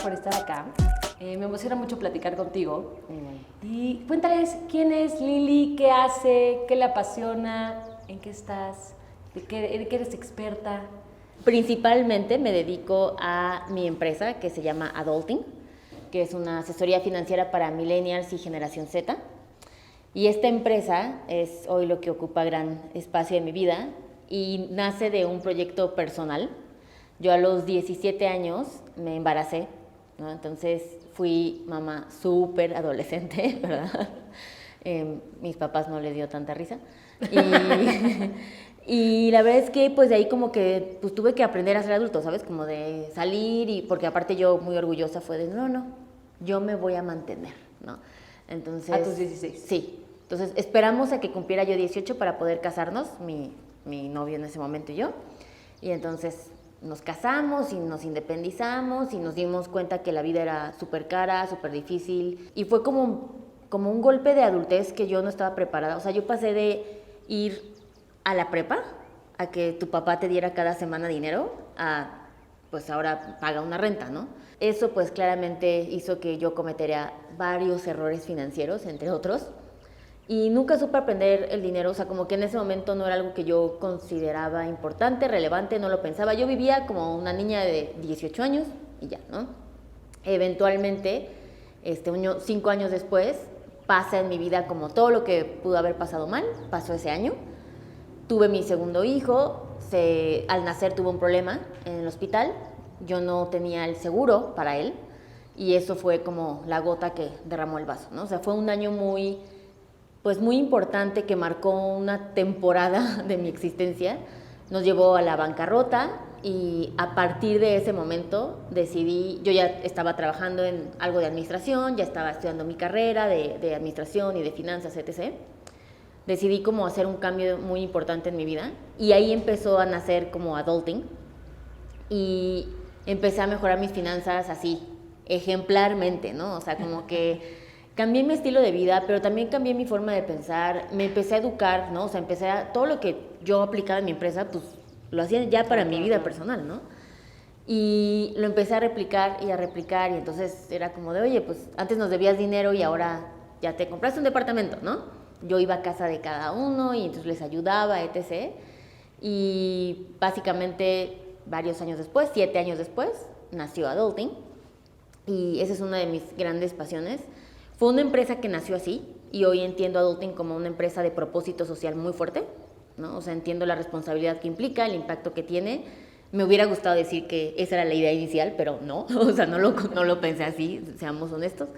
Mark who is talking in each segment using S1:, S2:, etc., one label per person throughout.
S1: por estar acá. Me emociona mucho platicar contigo. Y cuéntales quién es Lili, qué hace, qué le apasiona, en qué estás, de qué eres experta.
S2: Principalmente me dedico a mi empresa que se llama Adulting, que es una asesoría financiera para millennials y generación Z. Y esta empresa es hoy lo que ocupa gran espacio en mi vida y nace de un proyecto personal. Yo a los 17 años me embaracé, ¿no? Entonces fui mamá súper adolescente, ¿verdad? Mis papás no les dio tanta risa. Y la verdad es que pues de ahí como que pues tuve que aprender a ser adulto, ¿sabes? Como de salir y porque aparte yo muy orgullosa fue de no, yo me voy a mantener, ¿no? Entonces...
S1: ¿A tus 16?
S2: Sí. Entonces esperamos a que cumpliera yo 18 para poder casarnos, mi novio en ese momento y yo. Y entonces nos casamos y nos independizamos y nos dimos cuenta que la vida era súper cara, súper difícil. Y fue como un golpe de adultez que yo no estaba preparada. O sea, yo pasé de ir a la prepa, a que tu papá te diera cada semana dinero, a pues ahora paga una renta, ¿no? Eso pues claramente hizo que yo cometiera varios errores financieros, entre otros. Y nunca supe aprender el dinero, o sea, como que en ese momento no era algo que yo consideraba importante, relevante, no lo pensaba. Yo vivía como una niña de 18 años y ya, ¿no? Eventualmente, 5 años después, pasa en mi vida como todo lo que pudo haber pasado mal, pasó ese año. Tuve mi segundo hijo, al nacer tuvo un problema en el hospital, yo no tenía el seguro para él y eso fue como la gota que derramó el vaso, ¿no? O sea, fue un año muy importante que marcó una temporada de mi existencia, nos llevó a la bancarrota y a partir de ese momento decidí, yo ya estaba trabajando en algo de administración, ya estaba estudiando mi carrera de administración y de finanzas, etc. Decidí como hacer un cambio muy importante en mi vida y ahí empezó a nacer como Adulting y empecé a mejorar mis finanzas así, ejemplarmente, ¿no? O sea, como que cambié mi estilo de vida, pero también cambié mi forma de pensar, me empecé a educar, ¿no? O sea, todo lo que yo aplicaba en mi empresa, pues lo hacía ya para mi vida personal, ¿no? Y lo empecé a replicar y entonces era como de, oye, pues antes nos debías dinero y ahora ya te compraste un departamento, ¿no? Yo iba a casa de cada uno y entonces les ayudaba, etc. Y básicamente varios años después, 7 años después, nació Adulting y esa es una de mis grandes pasiones. Fue una empresa que nació así y hoy entiendo Adulting como una empresa de propósito social muy fuerte, ¿no? O sea, entiendo la responsabilidad que implica, el impacto que tiene. Me hubiera gustado decir que esa era la idea inicial, pero no, o sea, no lo pensé así, seamos honestos.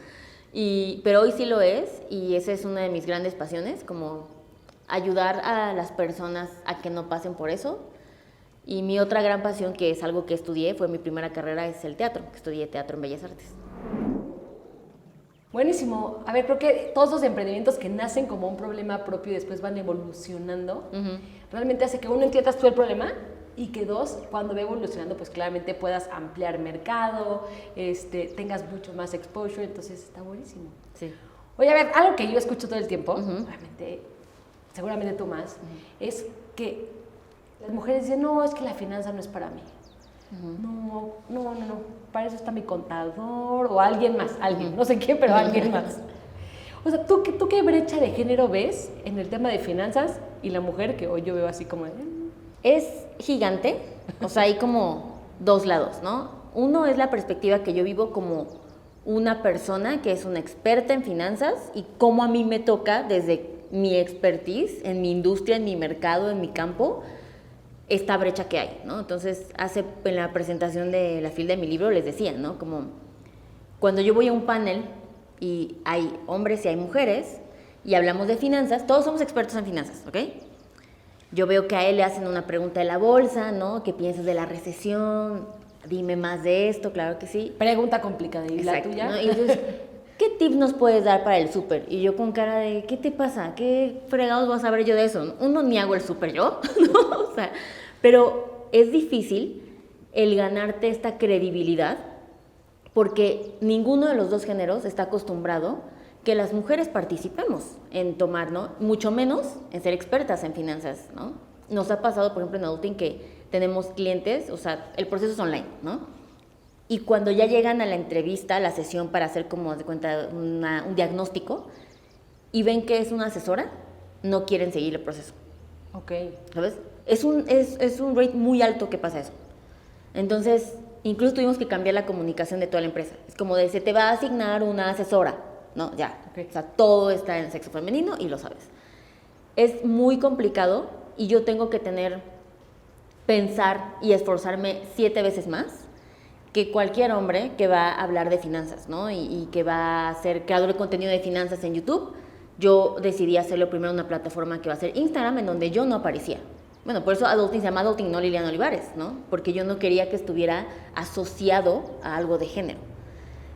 S2: Pero hoy sí lo es y esa es una de mis grandes pasiones, como ayudar a las personas a que no pasen por eso. Y mi otra gran pasión, que es algo que estudié, fue mi primera carrera, es el teatro, que estudié teatro en Bellas Artes.
S1: Buenísimo. A ver, creo que todos los emprendimientos que nacen como un problema propio y después van evolucionando, realmente hace que uno entiendas tú el problema y que dos, cuando va evolucionando, pues claramente puedas ampliar mercado, tengas mucho más exposure, entonces está buenísimo.
S2: Sí.
S1: Oye, a ver, algo que yo escucho todo el tiempo, obviamente, seguramente tú más, es que las mujeres dicen, no, es que la finanza no es para mí. No, para eso está mi contador o alguien más, no sé quién, pero alguien más. O sea, ¿tú qué brecha de género ves en el tema de finanzas y la mujer que hoy yo veo así como...
S2: Es gigante, o sea, hay como dos lados, ¿no? Uno es la perspectiva que yo vivo como una persona que es una experta en finanzas y cómo a mí me toca desde mi expertise en mi industria, en mi mercado, en mi campo, esta brecha que hay, ¿no? Entonces, en la presentación de la FIL de mi libro les decía, ¿no? Como cuando yo voy a un panel y hay hombres y hay mujeres y hablamos de finanzas, todos somos expertos en finanzas, ¿ok? Yo veo que a él le hacen una pregunta de la bolsa, ¿no? ¿Qué piensas de la recesión? Dime más de esto, claro que sí.
S1: Pregunta complicada, ¿y
S2: exacto,
S1: la tuya?
S2: ¿no? Y entonces, ¿qué tips nos puedes dar para el súper? Y yo con cara de, ¿qué te pasa? ¿Qué fregados vas a saber yo de eso? Uno, ni hago el súper yo, ¿no? O sea, pero es difícil el ganarte esta credibilidad porque ninguno de los dos géneros está acostumbrado que las mujeres participemos en tomar, ¿no? Mucho menos en ser expertas en finanzas, ¿no? Nos ha pasado, por ejemplo, en Adulting que tenemos clientes, o sea, el proceso es online, ¿no? y cuando ya llegan a la entrevista, a la sesión para hacer como de cuenta un diagnóstico y ven que es una asesora, no quieren seguir el proceso.
S1: Ok.
S2: ¿Sabes? Es un rate muy alto que pasa eso. Entonces, incluso tuvimos que cambiar la comunicación de toda la empresa. Es como de, se te va a asignar una asesora, ¿no? Ya.
S1: Okay.
S2: O sea, todo está en sexo femenino y lo sabes. Es muy complicado y yo tengo que pensar y esforzarme 7 veces más que cualquier hombre que va a hablar de finanzas, ¿no? Y que va a ser creador de contenido de finanzas en YouTube. Yo decidí hacerlo primero en una plataforma que va a ser Instagram, en donde yo no aparecía. Bueno, por eso Adulting se llama Adulting, no Liliana Olivares, ¿no? Porque yo no quería que estuviera asociado a algo de género.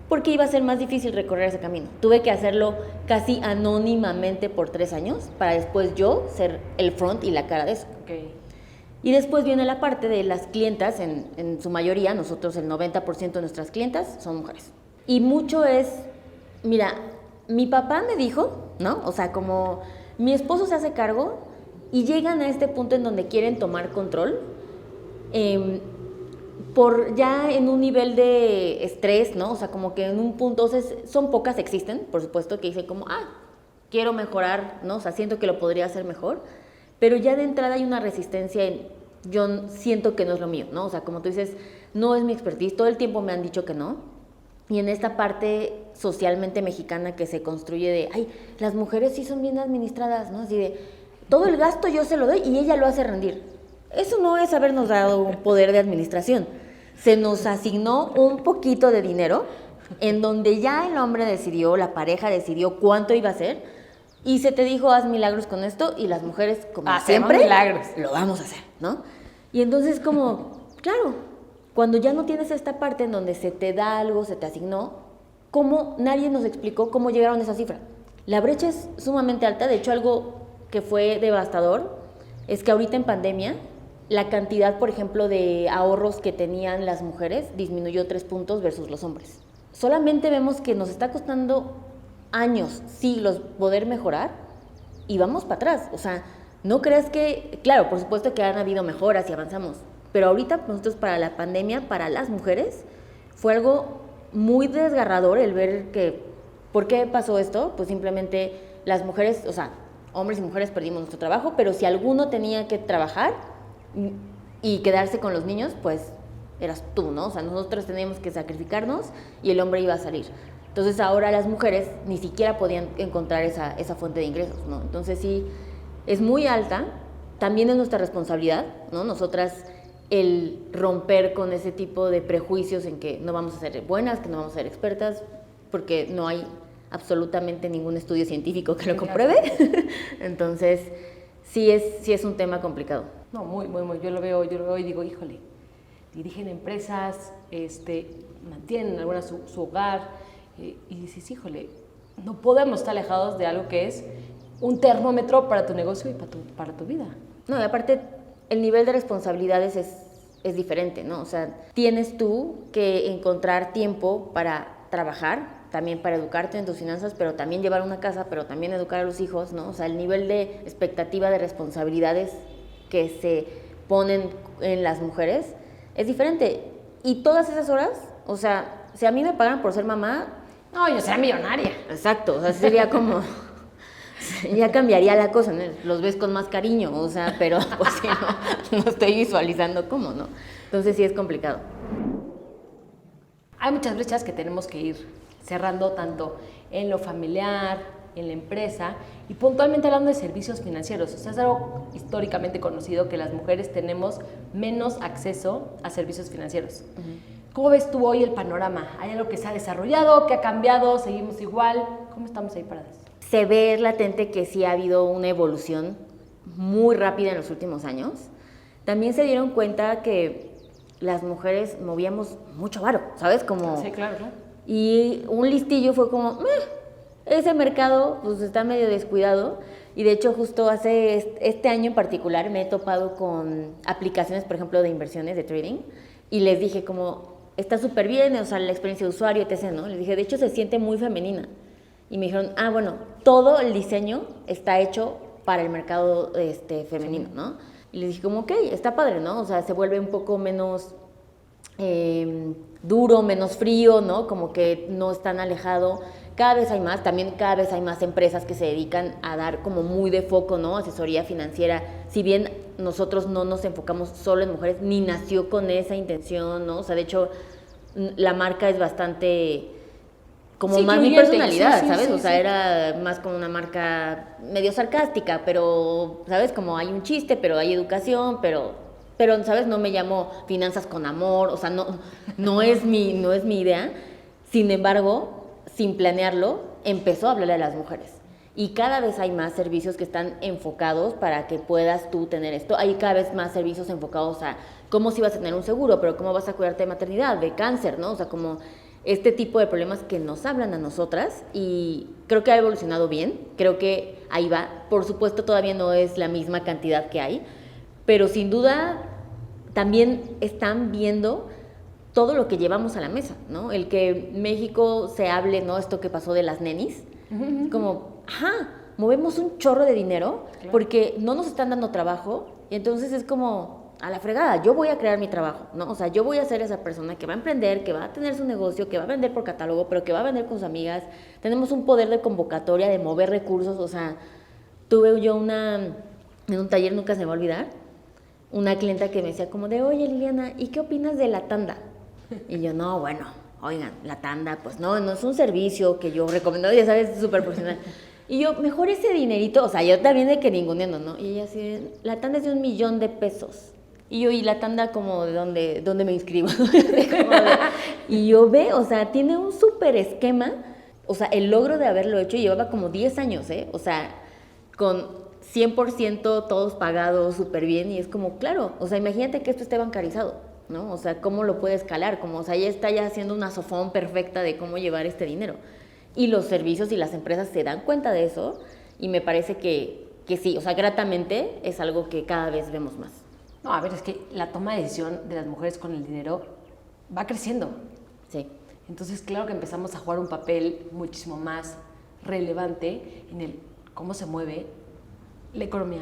S2: Porque iba a ser más difícil recorrer ese camino. Tuve que hacerlo casi anónimamente por 3 años para después yo ser el front y la cara de eso.
S1: Okay.
S2: Y después viene la parte de las clientas, en su mayoría, nosotros el 90% de nuestras clientas son mujeres. Y mucho es, mira, mi papá me dijo, ¿no? O sea, como mi esposo se hace cargo y llegan a este punto en donde quieren tomar control, por ya en un nivel de estrés, ¿no? O sea, como que en un punto, son pocas, existen, por supuesto, que dicen como, quiero mejorar, ¿no? O sea, siento que lo podría hacer mejor. Pero ya de entrada hay una resistencia yo siento que no es lo mío, ¿no? O sea, como tú dices, no es mi expertise, todo el tiempo me han dicho que no. Y en esta parte socialmente mexicana que se construye de, las mujeres sí son bien administradas, ¿no? Así de, todo el gasto yo se lo doy y ella lo hace rendir. Eso no es habernos dado un poder de administración. Se nos asignó un poquito de dinero en donde ya el hombre decidió, la pareja decidió cuánto iba a ser. Y se te dijo, haz milagros con esto, y las mujeres, como siempre,
S1: milagros.
S2: Lo vamos a hacer, ¿no? Y entonces como, claro, cuando ya no tienes esta parte en donde se te da algo, se te asignó, ¿cómo nadie nos explicó cómo llegaron a esa cifra? La brecha es sumamente alta. De hecho, algo que fue devastador es que ahorita en pandemia, la cantidad, por ejemplo, de ahorros que tenían las mujeres disminuyó 3 puntos versus los hombres. Solamente vemos que nos está costando años, siglos, poder mejorar y vamos para atrás. O sea, no creas que, claro, por supuesto que han habido mejoras y avanzamos, pero ahorita nosotros para la pandemia, para las mujeres, fue algo muy desgarrador el ver que, ¿por qué pasó esto? Pues simplemente las mujeres, o sea, hombres y mujeres perdimos nuestro trabajo, pero si alguno tenía que trabajar y quedarse con los niños, pues eras tú, ¿no? O sea, nosotros teníamos que sacrificarnos y el hombre iba a salir. Entonces ahora las mujeres ni siquiera podían encontrar esa fuente de ingresos, ¿no? Entonces sí, es muy alta, también es nuestra responsabilidad, ¿no? Nosotras el romper con ese tipo de prejuicios en que no vamos a ser buenas, que no vamos a ser expertas, porque no hay absolutamente ningún estudio científico que lo compruebe. Entonces sí es un tema complicado.
S1: No, muy. Yo lo veo y digo, híjole, dirigen empresas, mantienen algunas su hogar, y dices, híjole, no podemos estar alejados de algo que es un termómetro para tu negocio y para tu vida.
S2: No, y aparte, el nivel de responsabilidades es diferente, ¿no? O sea, tienes tú que encontrar tiempo para trabajar, también para educarte en tus finanzas, pero también llevar una casa, pero también educar a los hijos, ¿no? O sea, el nivel de expectativa de responsabilidades que se ponen en las mujeres es diferente. Y todas esas horas, o sea, si a mí me pagan por ser mamá...
S1: No, yo sería millonaria.
S2: Exacto, o sea, sería como... ya cambiaría la cosa, ¿no? Los ves con más cariño, o sea, pero pues sí, no estoy visualizando cómo, ¿no? Entonces sí es complicado.
S1: Hay muchas brechas que tenemos que ir cerrando, tanto en lo familiar, en la empresa, y puntualmente hablando de servicios financieros. O sea, es algo históricamente conocido que las mujeres tenemos menos acceso a servicios financieros. ¿Cómo ves tú hoy el panorama? ¿Hay algo que se ha desarrollado, que ha cambiado, seguimos igual? ¿Cómo estamos ahí paradas?
S2: Se ve latente que sí ha habido una evolución muy rápida en los últimos años. También se dieron cuenta que las mujeres movíamos mucho varo, ¿sabes? Como,
S1: sí, claro.
S2: Y un listillo fue como, ese mercado pues está medio descuidado. Y de hecho justo hace este año en particular me he topado con aplicaciones, por ejemplo, de inversiones, de trading, y les dije como, está súper bien, o sea, la experiencia de usuario, etc., ¿no? Les dije, de hecho se siente muy femenina. Y me dijeron, bueno, todo el diseño está hecho para el mercado femenino, ¿no? Y les dije como, ok, está padre, ¿no? O sea, se vuelve un poco menos duro, menos frío, ¿no? Como que no es tan alejado. Cada vez hay más, también cada vez hay más empresas que se dedican a dar como muy de foco, ¿no? Asesoría financiera. Si bien nosotros no nos enfocamos solo en mujeres, ni nació con esa intención, ¿no? O sea, de hecho, la marca es bastante como
S1: Sí,
S2: más mi
S1: incluyente.
S2: personalidad,
S1: Sí,
S2: ¿sabes?
S1: sí,
S2: O sea,
S1: sí.
S2: era más como una marca medio sarcástica, pero, ¿sabes? Como hay un chiste, pero hay educación, pero ¿sabes? No me llamo Finanzas con Amor, o sea, no es mi idea. Sin embargo, sin planearlo, empezó a hablarle a las mujeres. Y cada vez hay más servicios que están enfocados para que puedas tú tener esto. Hay cada vez más servicios enfocados a cómo si vas a tener un seguro, pero cómo vas a cuidarte de maternidad, de cáncer, ¿no? O sea, como este tipo de problemas que nos hablan a nosotras, y creo que ha evolucionado bien, creo que ahí va. Por supuesto, todavía no es la misma cantidad que hay, pero sin duda también están viendo todo lo que llevamos a la mesa, ¿no? El que México se hable, ¿no? Esto que pasó de las nenis, como, ajá, movemos un chorro de dinero porque no nos están dando trabajo, y entonces es como, a la fregada, yo voy a crear mi trabajo, ¿no? O sea, yo voy a ser esa persona que va a emprender, que va a tener su negocio, que va a vender por catálogo, pero que va a vender con sus amigas. Tenemos un poder de convocatoria, de mover recursos. O sea, tuve yo en un taller, nunca se me va a olvidar, una clienta que me decía como de, oye Liliana, ¿y qué opinas de la tanda? Y yo, no, bueno, oigan, la tanda, pues no es un servicio que yo recomiendo, ya sabes, súper profesional. Y yo, mejor ese dinerito, o sea, yo también de que ninguneando, ¿no? Y ella así, la tanda es de $1,000,000. Y yo, ¿y la tanda como de dónde me inscribo? Y yo o sea, tiene un súper esquema, o sea, el logro de haberlo hecho llevaba como 10 años, ¿eh? O sea, con 100% todos pagados súper bien, y es como, claro, o sea, imagínate que esto esté bancarizado, ¿no? O sea, ¿cómo lo puede escalar? Como, o sea, ella está ya haciendo una sofón perfecta de cómo llevar este dinero. Y los servicios y las empresas se dan cuenta de eso, y me parece que sí, o sea, gratamente es algo que cada vez vemos más.
S1: No, a ver, es que la toma de decisión de las mujeres con el dinero va creciendo.
S2: Sí.
S1: Entonces, claro que empezamos a jugar un papel muchísimo más relevante en el cómo se mueve la economía,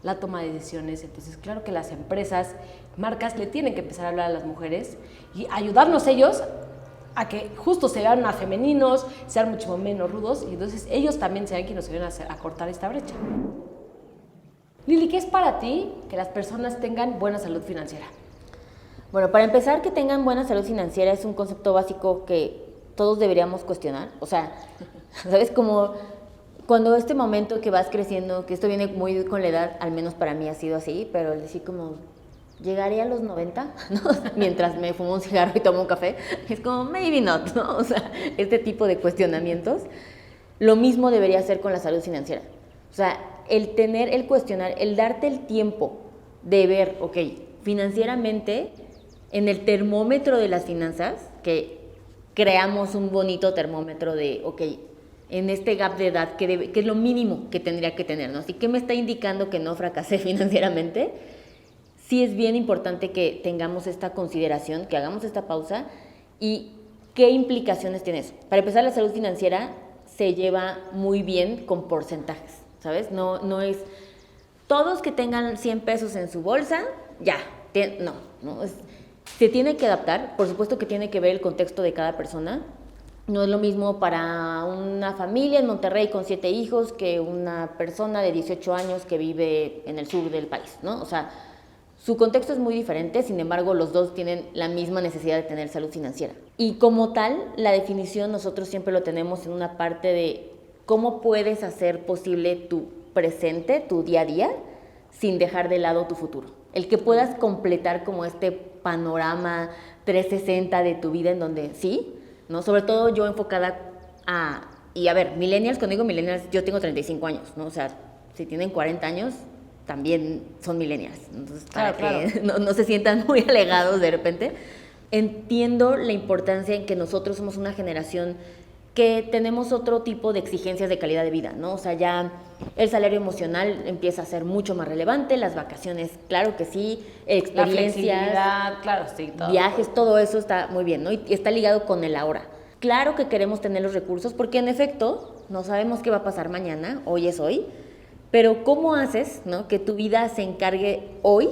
S1: la toma de decisiones. Entonces, claro que las empresas, marcas, le tienen que empezar a hablar a las mujeres y ayudarnos ellos a que justo se vean más femeninos, sean mucho menos rudos, y entonces ellos también sean quienes nos ayuden a cortar esta brecha. Lili, ¿qué es para ti que las personas tengan buena salud financiera?
S2: Bueno, para empezar, que tengan buena salud financiera es un concepto básico que todos deberíamos cuestionar. O sea, ¿sabes? Como cuando este momento que vas creciendo, que esto viene muy con la edad, al menos para mí ha sido así, pero el decir como, llegaré a los 90, ¿no? Mientras me fumo un cigarro y tomo un café, es como, maybe not, ¿no? O sea, este tipo de cuestionamientos. Lo mismo debería ser con la salud financiera. O sea, el cuestionar, el darte el tiempo de ver, ok, financieramente, en el termómetro de las finanzas, que creamos un bonito termómetro de, ok, en este gap de edad, que es lo mínimo que tendría que tener, ¿no? Así que me está indicando que no fracasé financieramente. Sí es bien importante que tengamos esta consideración, que hagamos esta pausa. ¿Y qué implicaciones tiene eso? Para empezar, la salud financiera se lleva muy bien con porcentajes, ¿sabes? No es todos que tengan 100 pesos en su bolsa, ya, no, se tiene que adaptar. Por supuesto que tiene que ver el contexto de cada persona. No es lo mismo para una familia en Monterrey con 7 hijos que una persona de 18 años que vive en el sur del país, ¿no? O sea, su contexto es muy diferente, sin embargo, los dos tienen la misma necesidad de tener salud financiera. Y como tal, la definición nosotros siempre lo tenemos en una parte de cómo puedes hacer posible tu presente, tu día a día, sin dejar de lado tu futuro. El que puedas completar como este panorama 360 de tu vida en donde sí, ¿no? Sobre todo yo enfocada y a ver, millennials, cuando digo millennials, yo tengo 35 años, ¿no? O sea, si tienen 40 años, también son millennials. Entonces, para que no se sientan muy alegados de repente. Entiendo la importancia en que nosotros somos una generación que tenemos otro tipo de exigencias de calidad de vida, ¿no? O sea, ya el salario emocional empieza a ser mucho más relevante, las vacaciones, claro que sí, experiencias,
S1: claro, sí, todo.
S2: Viajes, todo eso está muy bien, ¿no? Y está ligado con el ahora. Claro que queremos tener los recursos porque en efecto no sabemos qué va a pasar mañana, hoy es hoy, pero ¿cómo haces, ¿no?, que tu vida se encargue hoy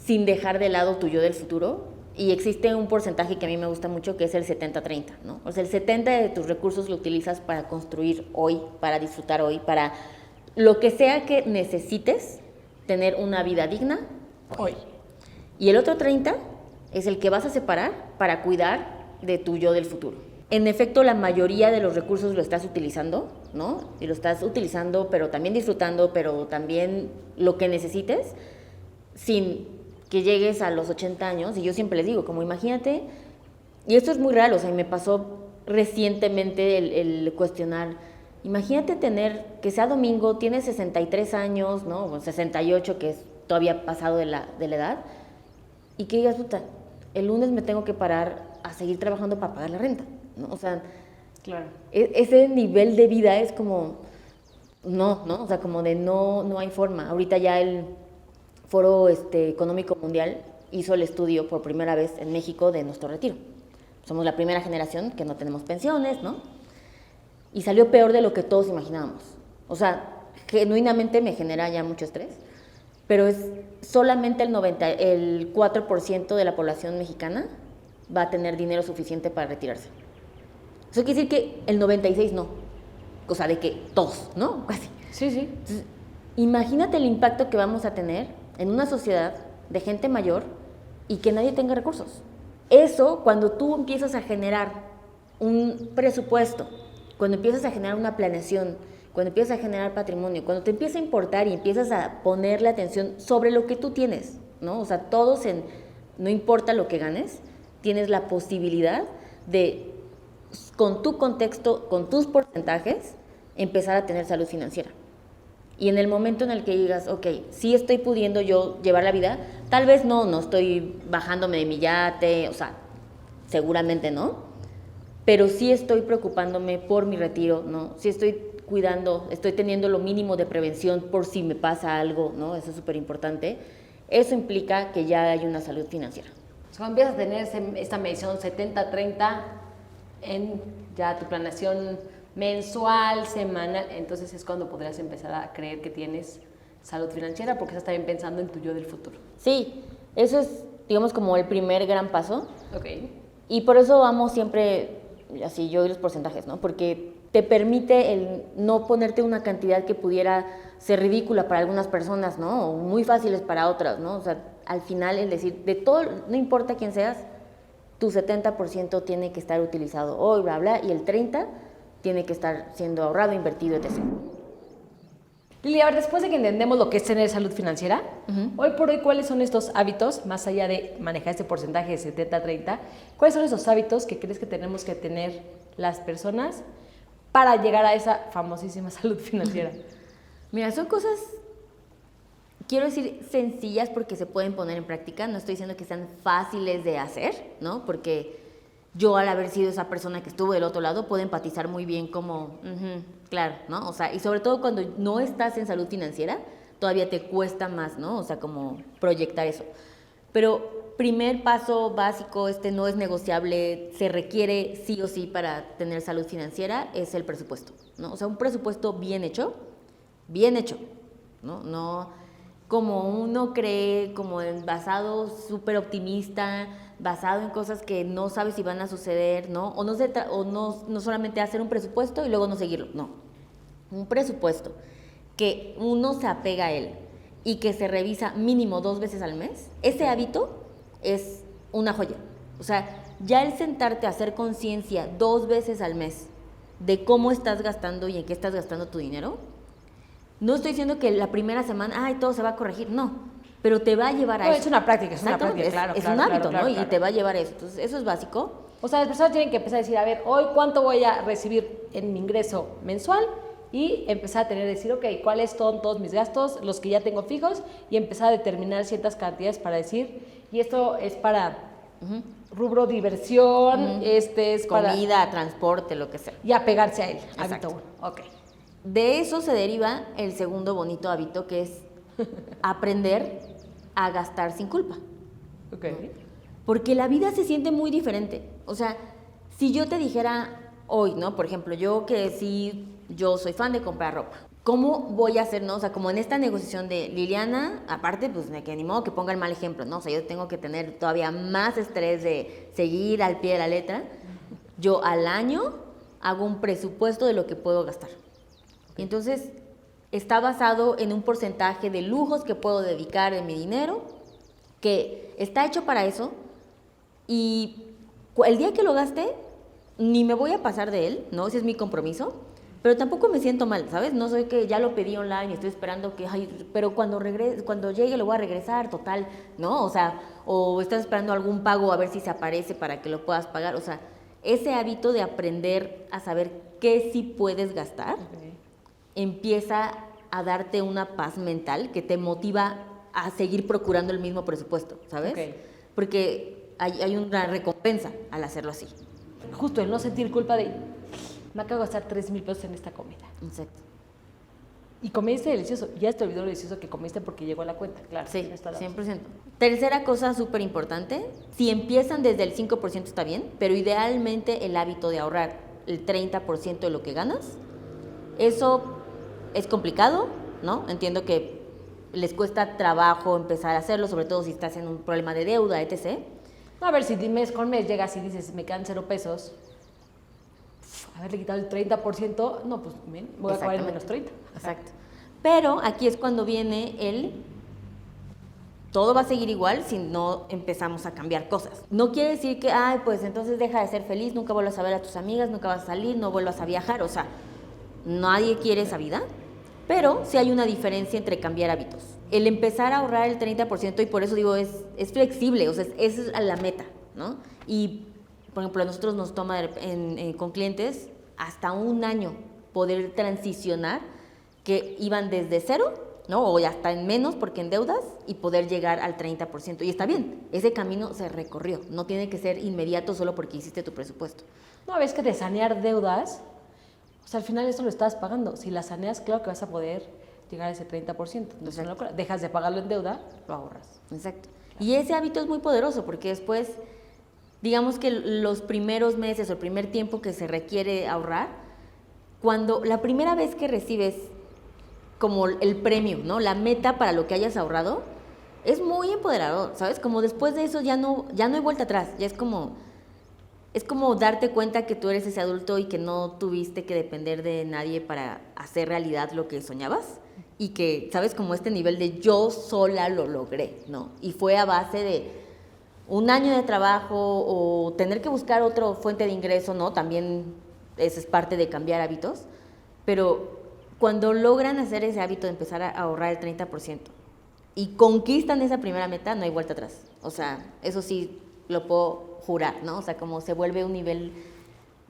S2: sin dejar de lado tu yo del futuro? Y existe un porcentaje que a mí me gusta mucho, que es el 70-30, ¿no? O sea, el 70 de tus recursos lo utilizas para construir hoy, para disfrutar hoy, para lo que sea que necesites tener una vida digna hoy. Y el otro 30 es el que vas a separar para cuidar de tu yo del futuro. En efecto, la mayoría de los recursos lo estás utilizando, ¿no? Y lo estás utilizando, pero también disfrutando, pero también lo que necesites, sin que llegues a los 80 años. Y yo siempre les digo, como imagínate, y esto es muy raro, o sea, me pasó recientemente el cuestionar, imagínate tener, que sea domingo, tienes 63 años, ¿no? O 68, que es todavía pasado de la edad, y que digas, puta, el lunes me tengo que parar a seguir trabajando para pagar la renta, ¿no? O sea,
S1: claro.
S2: Ese nivel de vida es como, no, o sea, como de no hay forma. Ahorita ya el Foro Económico Mundial hizo el estudio por primera vez en México de nuestro retiro. Somos la primera generación que no tenemos pensiones, ¿no? Y salió peor de lo que todos imaginábamos. O sea, genuinamente me genera ya mucho estrés, pero es solamente el 4% de la población mexicana va a tener dinero suficiente para retirarse. Eso quiere decir que el 96% no. O sea, de que todos, ¿no? Casi.
S1: Sí, sí.
S2: Entonces, imagínate el impacto que vamos a tener en una sociedad de gente mayor y que nadie tenga recursos. Eso, cuando tú empiezas a generar un presupuesto, cuando empiezas a generar una planeación, cuando empiezas a generar patrimonio, cuando te empieza a importar y empiezas a ponerle atención sobre lo que tú tienes, ¿no? O sea, no importa lo que ganes, tienes la posibilidad de, con tu contexto, con tus porcentajes, empezar a tener salud financiera. Y en el momento en el que digas, ok, sí estoy pudiendo yo llevar la vida, tal vez no estoy bajándome de mi yate, o sea, seguramente no, pero sí estoy preocupándome por mi retiro, ¿no? Sí estoy cuidando, estoy teniendo lo mínimo de prevención por si me pasa algo, ¿no? Eso es súper importante. Eso implica que ya hay una salud financiera.
S1: O sea, cuando empiezas a tener esta medición 70-30 en ya tu planeación mensual, semanal, entonces es cuando podrías empezar a creer que tienes salud financiera porque estás también pensando en tu yo del futuro.
S2: Sí, eso es, digamos, como el primer gran paso.
S1: Ok.
S2: Y por eso vamos siempre, así yo y los porcentajes, ¿no? Porque te permite el no ponerte una cantidad que pudiera ser ridícula para algunas personas, ¿no? O muy fáciles para otras, ¿no? O sea, al final el decir, de todo, no importa quién seas, tu 70% tiene que estar utilizado hoy, bla, bla, y el 30% tiene que estar siendo ahorrado, invertido, etc.
S1: Lili, a ver, después de que entendemos lo que es tener salud financiera, hoy por hoy, ¿cuáles son estos hábitos, más allá de manejar este porcentaje de 70-30, cuáles son esos hábitos que crees que tenemos que tener las personas para llegar a esa famosísima salud financiera?
S2: Mira, son cosas, quiero decir, sencillas porque se pueden poner en práctica. No estoy diciendo que sean fáciles de hacer, ¿no? Porque yo, al haber sido esa persona que estuvo del otro lado, puedo empatizar muy bien como, claro, ¿no? O sea, y sobre todo cuando no estás en salud financiera, todavía te cuesta más, ¿no? O sea, como proyectar eso. Pero primer paso básico, no es negociable, se requiere sí o sí para tener salud financiera, es el presupuesto, ¿no? O sea, un presupuesto bien hecho, ¿no? No como uno cree, como basado súper optimista, basado en cosas que no sabes si van a suceder, ¿no? O no solamente hacer un presupuesto y luego no seguirlo, no. Un presupuesto que uno se apega a él y que se revisa mínimo 2 veces al mes, ese hábito es una joya. O sea, ya el sentarte a hacer conciencia 2 veces al mes de cómo estás gastando y en qué estás gastando tu dinero, no estoy diciendo que la primera semana, todo se va a corregir, no, pero te va a llevar a eso.
S1: Es una práctica, claro.
S2: Es un hábito, ¿no? Y te va a llevar a eso. Entonces, eso es básico.
S1: O sea, las personas tienen que empezar a decir, a ver, hoy cuánto voy a recibir en mi ingreso mensual y empezar a decir, ok, ¿cuáles son todos mis gastos, los que ya tengo fijos? Y empezar a determinar ciertas cantidades para decir, y esto es para rubro diversión, este es para...
S2: comida, transporte, lo que sea.
S1: Y apegarse a él.
S2: Exacto.
S1: Hábito 1. Ok.
S2: De eso se deriva el segundo bonito hábito, que es aprender a gastar sin culpa.
S1: Ok.
S2: Porque la vida se siente muy diferente. O sea, si yo te dijera hoy, ¿no? Por ejemplo, yo soy fan de comprar ropa. ¿cómo voy a hacer, no? O sea, como en esta negociación de Liliana, aparte, pues, de que ni modo que ponga el mal ejemplo, ¿no? O sea, yo tengo que tener todavía más estrés de seguir al pie de la letra. Yo al año hago un presupuesto de lo que puedo gastar. Y entonces, está basado en un porcentaje de lujos que puedo dedicar de mi dinero, que está hecho para eso, y el día que lo gaste, ni me voy a pasar de él, ¿no? Ese es mi compromiso. Pero tampoco me siento mal, ¿sabes? No soy que ya lo pedí online y estoy esperando que, ay, pero cuando llegue lo voy a regresar, total, ¿no? O sea, o estás esperando algún pago a ver si se aparece para que lo puedas pagar. O sea, ese hábito de aprender a saber qué sí puedes gastar, empieza a darte una paz mental que te motiva a seguir procurando el mismo presupuesto, ¿sabes? Porque hay una recompensa al hacerlo así.
S1: Justo el no sentir culpa de, me acabo de gastar 3,000 pesos en esta comida.
S2: Exacto.
S1: Y comiste delicioso. Ya te olvidó lo delicioso que comiste porque llegó a la cuenta, claro.
S2: Sí, 100%. Tercera cosa súper importante, si empiezan desde el 5% está bien, pero idealmente el hábito de ahorrar el 30% de lo que ganas, eso es complicado, ¿no? Entiendo que les cuesta trabajo empezar a hacerlo, sobre todo si estás en un problema de deuda, etc.
S1: A ver, si mes con mes llegas y dices, me quedan 0 pesos, haberle quitado el 30%, no, pues voy a acabar en menos 30.
S2: Exacto. Pero aquí es cuando viene todo va a seguir igual si no empezamos a cambiar cosas. No quiere decir que, ay, pues entonces deja de ser feliz, nunca vuelvas a ver a tus amigas, nunca vas a salir, no vuelvas a viajar. O sea, nadie quiere esa vida, pero sí hay una diferencia entre cambiar hábitos. El empezar a ahorrar el 30%, y por eso digo, es flexible, o sea, esa es la meta, ¿no? Y, por ejemplo, a nosotros nos toma con clientes hasta un año poder transicionar, que iban desde 0, ¿no? O hasta en menos porque en deudas, y poder llegar al 30%. Y está bien, ese camino se recorrió, no tiene que ser inmediato solo porque hiciste tu presupuesto.
S1: No, ves que de sanear deudas, o sea, al final esto lo estás pagando. Si la saneas, claro que vas a poder llegar a ese 30%. Entonces, no, dejas de pagarlo en deuda, lo ahorras.
S2: Exacto. Y ese hábito es muy poderoso porque después, digamos que los primeros meses o el primer tiempo que se requiere ahorrar, cuando la primera vez que recibes como el premio, ¿no? La meta para lo que hayas ahorrado, es muy empoderador, ¿sabes? Como después de eso ya no hay vuelta atrás, ya es como darte cuenta que tú eres ese adulto y que no tuviste que depender de nadie para hacer realidad lo que soñabas, y que, ¿sabes? Como este nivel de yo sola lo logré, ¿no? Y fue a base de un año de trabajo o tener que buscar otra fuente de ingreso, ¿no? También eso es parte de cambiar hábitos, pero cuando logran hacer ese hábito de empezar a ahorrar el 30% y conquistan esa primera meta, no hay vuelta atrás. O sea, eso sí lo puedo jurar, ¿no? O sea, como se vuelve un nivel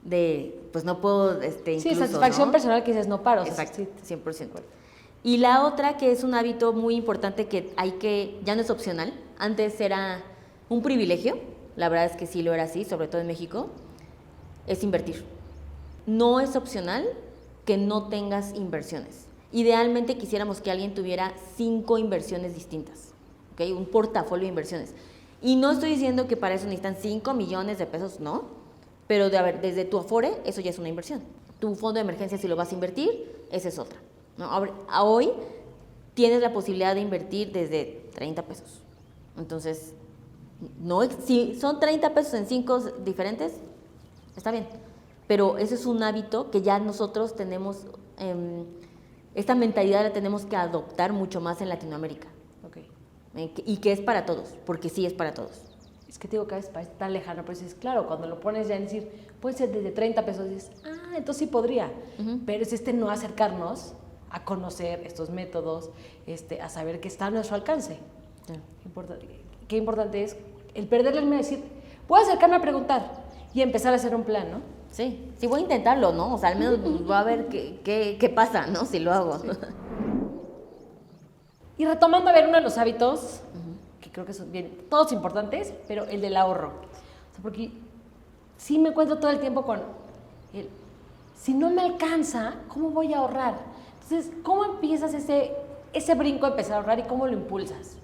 S2: de, pues no puedo, incluso,
S1: sí, satisfacción, ¿no? Personal que dices, no paro.
S2: Exacto,
S1: o sea,
S2: 100%. Y la otra, que es un hábito muy importante que ya no es opcional, antes era un privilegio, la verdad es que sí lo era así, sobre todo en México, es invertir. No es opcional que no tengas inversiones. Idealmente quisiéramos que alguien tuviera 5 inversiones distintas, ¿okay? Un portafolio de inversiones. Y no estoy diciendo que para eso necesitan 5 millones de pesos, no, pero a ver, desde tu Afore, eso ya es una inversión. Tu fondo de emergencia, si lo vas a invertir, esa es otra, ¿no? Hoy tienes la posibilidad de invertir desde 30 pesos. Entonces, si son 30 pesos en 5 diferentes, está bien. Pero ese es un hábito que ya nosotros tenemos, esta mentalidad la tenemos que adoptar mucho más en Latinoamérica.
S1: Okay.
S2: Y que es para todos, porque sí es para todos.
S1: Es que te digo que a veces parece tan lejano, pero dices, claro, cuando lo pones ya en decir, puede ser desde 30 pesos, dices, entonces sí podría. Pero es no acercarnos a conocer estos métodos, a saber que está a nuestro alcance. Qué importante es el perderle el miedo de decir, puedo acercarme a preguntar y empezar a hacer un plan, ¿no?
S2: Sí, sí voy a intentarlo, ¿no? O sea, al menos voy a ver qué pasa, ¿no? Si lo hago. Sí.
S1: Y retomando a ver uno de los hábitos, que creo que son todos importantes, pero el del ahorro. O sea, porque sí me encuentro todo el tiempo con si no me alcanza, ¿cómo voy a ahorrar? Entonces, ¿cómo empiezas ese brinco a empezar a ahorrar y cómo lo impulsas?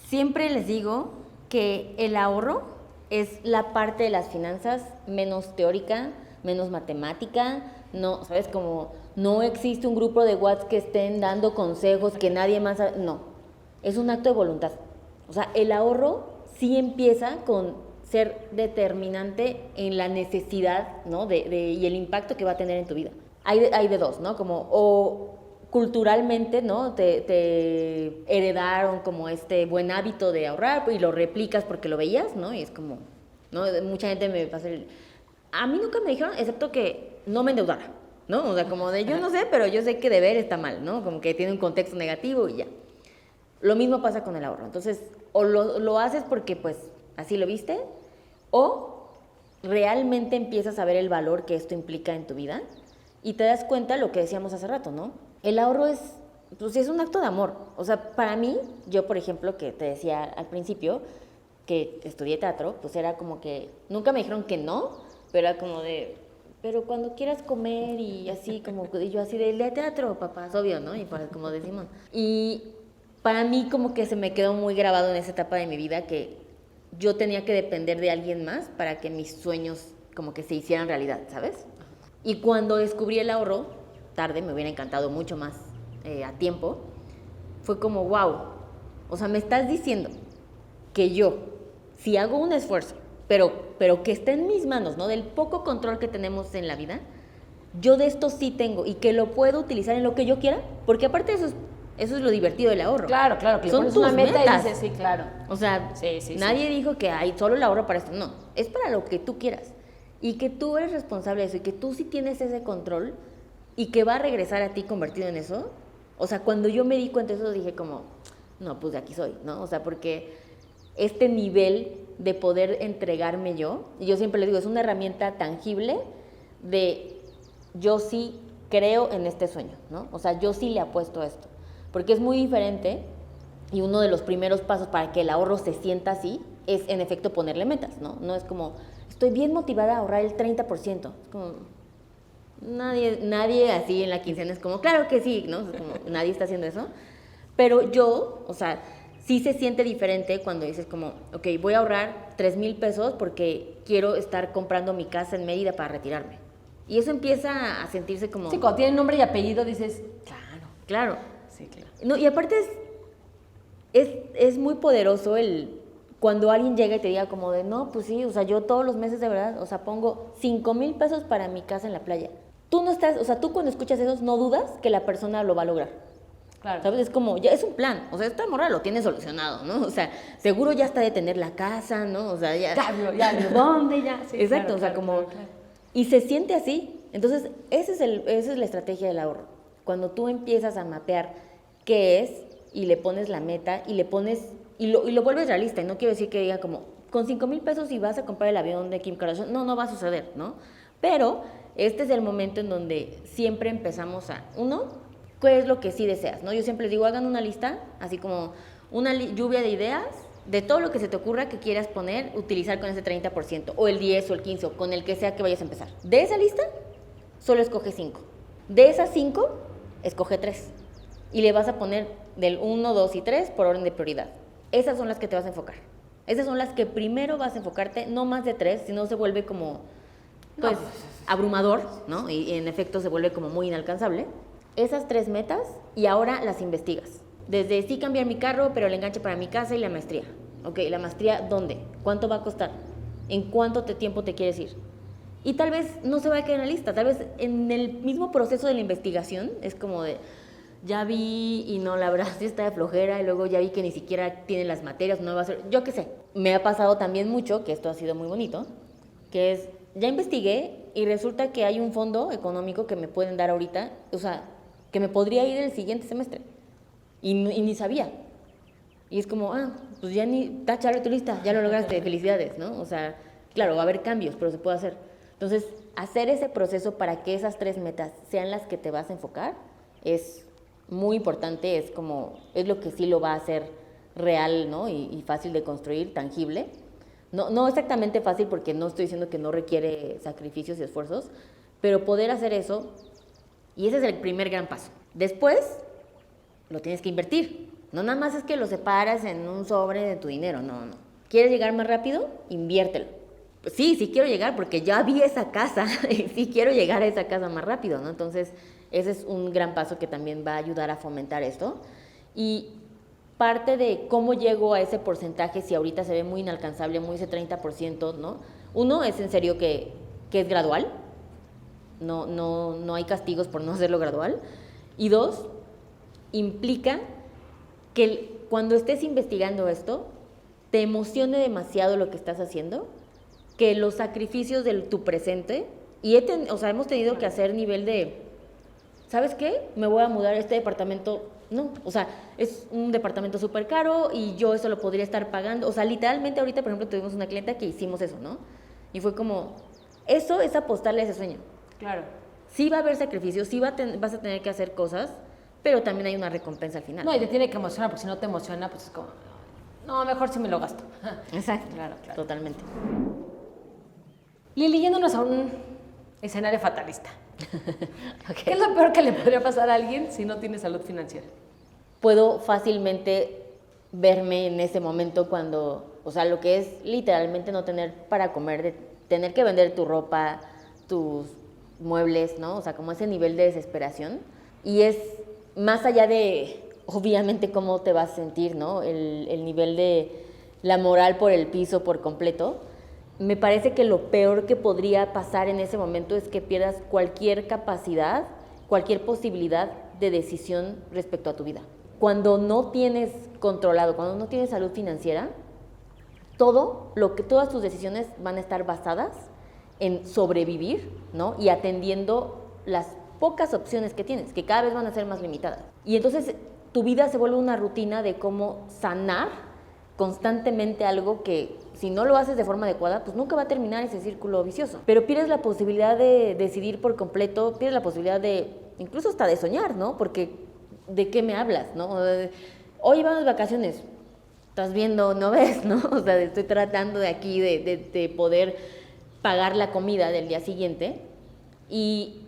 S2: Siempre les digo que el ahorro es la parte de las finanzas menos teórica, menos matemática, no, ¿sabes? Como No existe un grupo de WhatsApp que estén dando consejos que nadie más sabe. No, es un acto de voluntad. O sea, el ahorro sí empieza con ser determinante en la necesidad, ¿no? Y el impacto que va a tener en tu vida. Hay de dos, ¿no? Como o culturalmente, ¿no? Te heredaron como este buen hábito de ahorrar y lo replicas porque lo veías, ¿no? Y es como, ¿no? Mucha gente me pasa A mí nunca me dijeron, excepto que no me endeudara, ¿no? O sea, como de yo no sé, pero yo sé que deber está mal, ¿no? Como que tiene un contexto negativo y ya. Lo mismo pasa con el ahorro. Entonces, o lo haces porque pues así lo viste, o realmente empiezas a ver el valor que esto implica en tu vida y te das cuenta lo que decíamos hace rato, ¿no? El ahorro pues es un acto de amor. O sea, para mí, yo por ejemplo, que te decía al principio, que estudié teatro, pues era como que, nunca me dijeron que no, pero era como de, pero cuando quieras comer y así, como, y yo así de teatro, papá, es obvio, ¿no? Y pues, como decimos. Y para mí como que se me quedó muy grabado en esa etapa de mi vida que yo tenía que depender de alguien más para que mis sueños como que se hicieran realidad, ¿sabes? Y cuando descubrí el ahorro, tarde, me hubiera encantado mucho más a tiempo, fue como, wow, o sea, me estás diciendo que yo, si hago un esfuerzo, pero que esté en mis manos, ¿no? Del poco control que tenemos en la vida, yo de esto sí tengo y que lo puedo utilizar en lo que yo quiera, porque aparte eso es lo divertido del ahorro.
S1: Claro, que le
S2: son
S1: pones
S2: tus
S1: una meta
S2: metas.
S1: y dices, sí, claro.
S2: O sea, nadie dijo que hay solo el ahorro para esto. No, es para lo que tú quieras. Y que tú eres responsable de eso y que tú sí tienes ese control y que va a regresar a ti convertido en eso. O sea, cuando yo me di cuenta de eso dije como, no, pues de aquí soy, ¿no? O sea, porque este nivel de poder entregarme yo, y yo siempre les digo, es una herramienta tangible de yo sí creo en este sueño, ¿no? O sea, yo sí le apuesto a esto. Porque es muy diferente y uno de los primeros pasos para que el ahorro se sienta así es, en efecto, ponerle metas, ¿no? No es como, estoy bien motivada a ahorrar el 30%. Es como, nadie así en la quincena es como, claro que sí, ¿no? Es como, nadie está haciendo eso. Pero yo, o sea, sí se siente diferente cuando dices como, ok, voy a ahorrar 3,000 pesos porque quiero estar comprando mi casa en Mérida para retirarme. Y eso empieza a sentirse como...
S1: Sí, cuando tiene nombre y apellido dices, claro.
S2: Claro.
S1: Sí, claro.
S2: No, y aparte es muy poderoso cuando alguien llega y te diga como de, no, pues sí, o sea, yo todos los meses de verdad, o sea, pongo 5,000 pesos para mi casa en la playa. Tú no estás, o sea, tú cuando escuchas eso no dudas que la persona lo va a lograr.
S1: Claro.
S2: ¿Sabes? Es como, ya es un plan, o sea, esta morra lo tiene solucionado, ¿no? O sea, seguro ya está de tener la casa, ¿no? O sea, ya...
S1: ¿Dónde ya? Sí,
S2: exacto,
S1: claro,
S2: o sea,
S1: claro,
S2: como...
S1: claro.
S2: Y se siente así. Entonces, esa es la estrategia del ahorro. Cuando tú empiezas a mapear qué es y le pones la meta y le pones y lo vuelves realista. Y no quiero decir que diga como con 5,000 pesos y vas a comprar el avión de Kim Kardashian. No va a suceder, ¿no? Pero este es el momento en donde siempre empezamos ¿qué es lo que sí deseas? ¿No? Yo siempre les digo, hagan una lista, así como una lluvia de ideas de todo lo que se te ocurra que quieras poner, utilizar con ese 30%, o el 10 o el 15, o con el que sea que vayas a empezar. De esa lista, solo escoge 5. De esas 5, escoge 3. Y le vas a poner del 1, 2 y 3 por orden de prioridad. Esas son las que te vas a enfocar. Esas son las que primero vas a enfocarte, no más de 3, si no se vuelve como, pues, abrumador, ¿no? Y en efecto se vuelve como muy inalcanzable. Esas 3 metas y ahora las investigas. Desde sí cambiar mi carro, pero el enganche para mi casa y la maestría. Ok, ¿la maestría dónde? ¿Cuánto va a costar? ¿En cuánto tiempo te quieres ir? Y tal vez no se va a quedar en la lista, tal vez en el mismo proceso de la investigación es como de, ya vi y no, la verdad sí está de flojera y luego ya vi que ni siquiera tiene las materias, no va a ser, yo qué sé. Me ha pasado también mucho, que esto ha sido muy bonito, que es, ya investigué y resulta que hay un fondo económico que me pueden dar ahorita, o sea, que me podría ir el siguiente semestre. Y ni sabía. Y es como, pues ya táchalo tu lista, ya lo lograste, felicidades, ¿no? O sea, claro, va a haber cambios, pero se puede hacer. Entonces, hacer ese proceso para que esas 3 metas sean las que te vas a enfocar es muy importante, es lo que sí lo va a hacer real, ¿no? Y fácil de construir, tangible. No exactamente fácil porque no estoy diciendo que no requiere sacrificios y esfuerzos, pero poder hacer eso, y ese es el primer gran paso. Después, lo tienes que invertir. No nada más es que lo separas en un sobre de tu dinero, no. ¿Quieres llegar más rápido? Inviértelo. Pues sí quiero llegar porque ya vi esa casa y sí quiero llegar a esa casa más rápido, ¿no? Entonces, ese es un gran paso que también va a ayudar a fomentar esto. Y parte de cómo llego a ese porcentaje, si ahorita se ve muy inalcanzable, muy ese 30%, ¿no? Uno, es en serio que es gradual, no hay castigos por no hacerlo gradual. Y dos, implica que cuando estés investigando esto, te emocione demasiado lo que estás haciendo, que los sacrificios de tu presente, y hemos tenido que hacer nivel de, ¿sabes qué? Me voy a mudar a este departamento, no, o sea, es un departamento súper caro y yo eso lo podría estar pagando, o sea, literalmente ahorita, por ejemplo, tuvimos una clienta que hicimos eso, ¿no? Y fue como, eso es apostarle a ese sueño.
S1: Claro.
S2: Sí va a haber sacrificios, sí vas a tener que hacer cosas, pero también hay una recompensa al final.
S1: No, y te tiene que emocionar, porque si no te emociona, pues es como, no, mejor si me lo gasto.
S2: Exacto,
S1: Claro.
S2: totalmente.
S1: Lili, yéndonos a un escenario fatalista.
S2: Okay.
S1: ¿Qué es lo peor que le podría pasar a alguien si no tiene salud financiera?
S2: Puedo fácilmente verme en ese momento cuando, o sea, lo que es literalmente no tener para comer, de tener que vender tu ropa, tus muebles, ¿no? O sea, como ese nivel de desesperación. Y es más allá de, obviamente, cómo te vas a sentir, ¿no? El nivel de la moral por el piso por completo. Me parece que lo peor que podría pasar en ese momento es que pierdas cualquier capacidad, cualquier posibilidad de decisión respecto a tu vida. Cuando no tienes controlado, cuando no tienes salud financiera, todas tus decisiones van a estar basadas en sobrevivir, ¿no? Y atendiendo las pocas opciones que tienes, que cada vez van a ser más limitadas. Y entonces tu vida se vuelve una rutina de cómo sanar constantemente algo que, si no lo haces de forma adecuada, pues nunca va a terminar ese círculo vicioso. Pero pierdes la posibilidad de decidir por completo, pierdes la posibilidad de, incluso hasta de soñar, ¿no? Porque, ¿de qué me hablas, no? Hoy vamos de vacaciones, estás viendo, no ves, ¿no? O sea, estoy tratando de aquí de poder pagar la comida del día siguiente y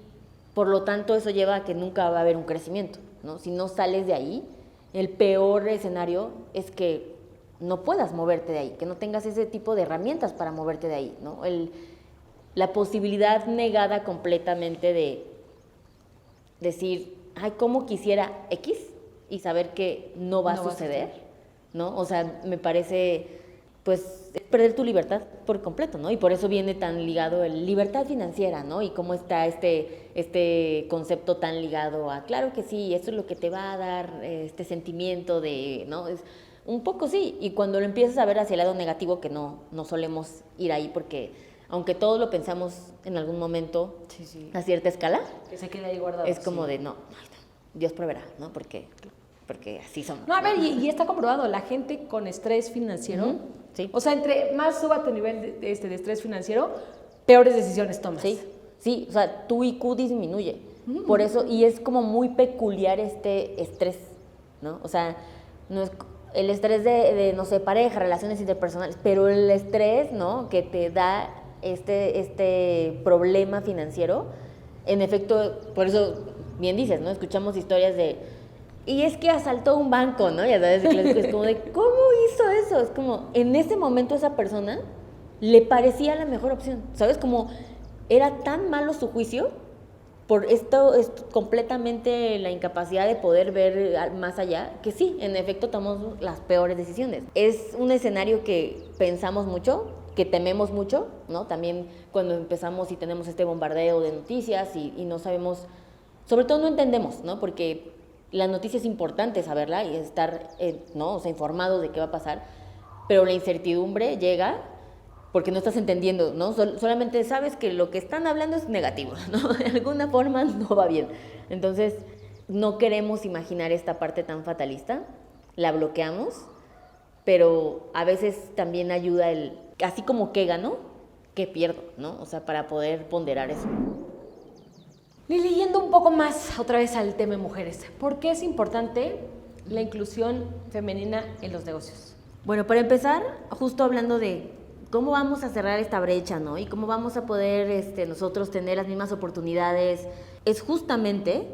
S2: por lo tanto eso lleva a que nunca va a haber un crecimiento, ¿no? Si no sales de ahí, el peor escenario es que no puedas moverte de ahí, que no tengas ese tipo de herramientas para moverte de ahí, ¿no? La posibilidad negada completamente de decir, ay, ¿cómo quisiera X? Y saber que no va a suceder, ¿no? O sea, me parece, pues, perder tu libertad por completo, ¿no? Y por eso viene tan ligado el libertad financiera, ¿no? Y cómo está este concepto tan ligado a, claro que sí, eso es lo que te va a dar este sentimiento de, ¿no? Es un poco sí, y cuando lo empiezas a ver hacia el lado negativo, que no solemos ir ahí porque, aunque todos lo pensamos en algún momento,
S1: sí.
S2: a cierta escala,
S1: Que se quede ahí guardado.
S2: es como de, no, Dios proveerá, ¿no? Porque así somos.
S1: No, a ver, y está comprobado, la gente con estrés financiero,
S2: sí.
S1: O sea, entre más suba tu nivel de estrés financiero, peores decisiones tomas.
S2: Sí, o sea, tu IQ disminuye. Por eso, y es como muy peculiar este estrés, ¿no? O sea, no es el estrés de no sé, pareja, relaciones interpersonales, pero el estrés, ¿no? Que te da este problema financiero, en efecto, por eso bien dices, ¿no? Escuchamos historias de, y es que asaltó un banco, ¿no? Ya sabes, es como de, ¿cómo hizo eso? Es como, en ese momento esa persona le parecía la mejor opción, ¿sabes? Como era tan malo su juicio, por esto es completamente la incapacidad de poder ver más allá, que sí, en efecto tomamos las peores decisiones. Es un escenario que pensamos mucho, que tememos mucho, ¿no? También cuando empezamos y tenemos este bombardeo de noticias y no sabemos, sobre todo no entendemos, ¿no? Porque la noticia es importante saberla y estar, ¿no? O sea, informado de qué va a pasar, pero la incertidumbre llega porque no estás entendiendo, ¿no? Solamente sabes que lo que están hablando es negativo, ¿no? De alguna forma no va bien. Entonces, no queremos imaginar esta parte tan fatalista, la bloqueamos, pero a veces también ayuda así como que gano, que pierdo, ¿no? O sea, para poder ponderar eso.
S1: Lili, yendo un poco más otra vez al tema de mujeres, ¿por qué es importante la inclusión femenina en los negocios?
S2: Bueno, para empezar, justo hablando de cómo vamos a cerrar esta brecha, ¿no? Y cómo vamos a poder nosotros tener las mismas oportunidades, es justamente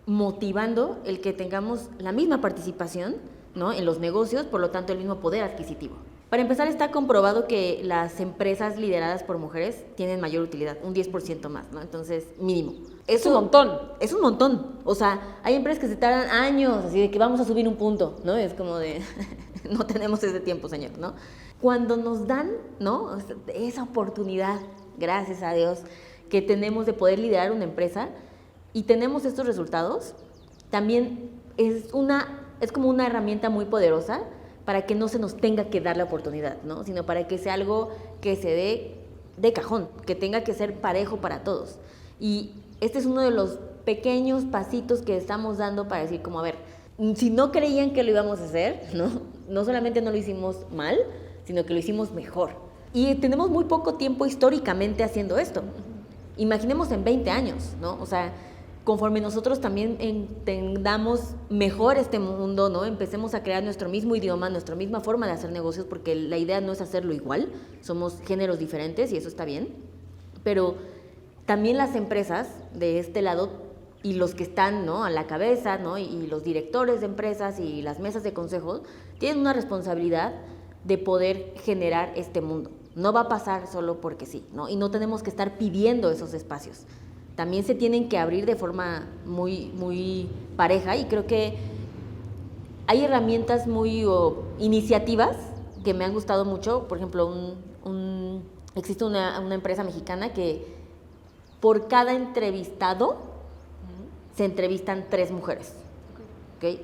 S2: motivando el que tengamos la misma participación, ¿no? En los negocios, por lo tanto el mismo poder adquisitivo. Para empezar, está comprobado que las empresas lideradas por mujeres tienen mayor utilidad, un 10% más, ¿no? Entonces, mínimo.
S1: Es un montón.
S2: Es un montón. O sea, hay empresas que se tardan años, así de que vamos a subir un punto, ¿no? Es como de, no tenemos ese tiempo, señor, ¿no? Cuando nos dan, ¿no? Esa oportunidad, gracias a Dios, que tenemos de poder liderar una empresa y tenemos estos resultados, también es como una herramienta muy poderosa para que no se nos tenga que dar la oportunidad, ¿no? Sino para que sea algo que se dé de cajón, que tenga que ser parejo para todos. Y este es uno de los pequeños pasitos que estamos dando para decir como, a ver, si no creían que lo íbamos a hacer, no solamente no lo hicimos mal, sino que lo hicimos mejor. Y tenemos muy poco tiempo históricamente haciendo esto. Imaginemos en 20 años, ¿no? O sea, conforme nosotros también entendamos mejor este mundo, ¿no? Empecemos a crear nuestro mismo idioma, nuestra misma forma de hacer negocios, porque la idea no es hacerlo igual, somos géneros diferentes y eso está bien, pero también las empresas de este lado y los que están, ¿no?, a la cabeza, ¿no?, y los directores de empresas y las mesas de consejos tienen una responsabilidad de poder generar este mundo. No va a pasar solo porque sí, ¿no? Y no tenemos que estar pidiendo esos espacios. También se tienen que abrir de forma muy, muy pareja y creo que hay herramientas iniciativas que me han gustado mucho. Por ejemplo, existe una empresa mexicana que por cada entrevistado se entrevistan 3 mujeres. ¿Okay?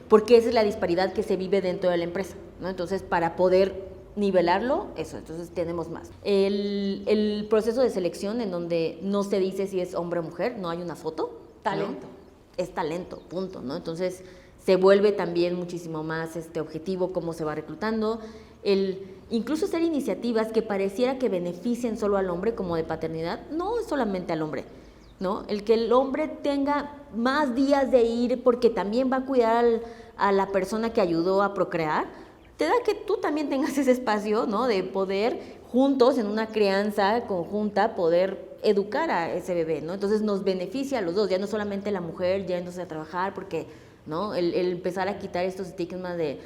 S2: Porque esa es la disparidad que se vive dentro de la empresa, ¿no? Entonces, para poder nivelarlo, entonces tenemos más. El proceso de selección en donde no se dice si es hombre o mujer, no hay una foto.
S1: Talento.
S2: ¿No? Es talento, punto, ¿no? Entonces se vuelve también muchísimo más objetivo cómo se va reclutando. Incluso hacer iniciativas que pareciera que beneficien solo al hombre, como de paternidad, no es solamente al hombre, ¿no? El que el hombre tenga más días de ir porque también va a cuidar a la persona que ayudó a procrear, te da que tú también tengas ese espacio, ¿no?, de poder juntos, en una crianza conjunta, poder educar a ese bebé, ¿no? Entonces nos beneficia a los dos, ya no solamente la mujer yéndose a trabajar, porque, ¿no?, el empezar a quitar estos estigmas de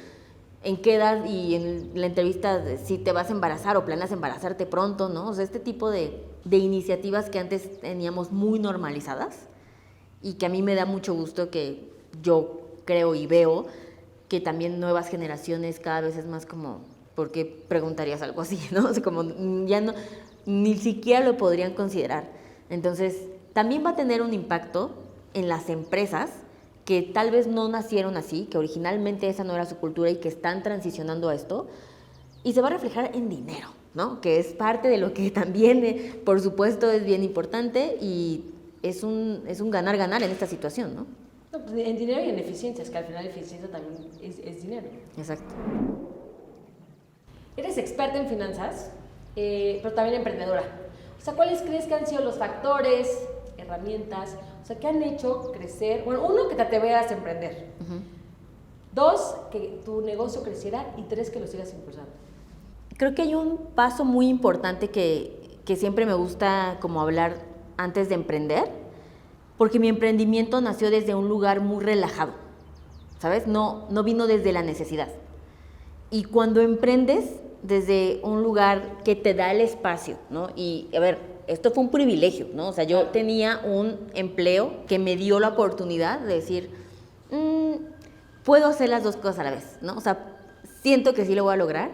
S2: en qué edad y en la entrevista si te vas a embarazar o planeas embarazarte pronto, ¿no? O sea, este tipo de iniciativas que antes teníamos muy normalizadas y que a mí me da mucho gusto que yo creo y veo que también nuevas generaciones cada vez es más como, ¿por qué preguntarías algo así, no? O sea, como ya no, ni siquiera lo podrían considerar. Entonces, también va a tener un impacto en las empresas que tal vez no nacieron así, que originalmente esa no era su cultura y que están transicionando a esto, y se va a reflejar en dinero, ¿no? Que es parte de lo que también, por supuesto, es bien importante y es un ganar-ganar en esta situación, ¿no?
S1: No, pues en dinero y en eficiencias, que al final eficiencia también es dinero.
S2: Exacto.
S1: Eres experta en finanzas, pero también emprendedora. O sea, ¿cuáles crees que han sido los factores, herramientas, o sea, que han hecho crecer? Bueno, 1, que te atrevieras a emprender. 2, que tu negocio creciera. Y 3, que lo sigas impulsando.
S2: Creo que hay un paso muy importante que siempre me gusta como hablar antes de emprender, porque mi emprendimiento nació desde un lugar muy relajado, ¿sabes? No vino desde la necesidad. Y cuando emprendes desde un lugar que te da el espacio, ¿no? Y, a ver, esto fue un privilegio, ¿no? O sea, yo tenía un empleo que me dio la oportunidad de decir, puedo hacer las 2 cosas a la vez, ¿no? O sea, siento que sí lo voy a lograr.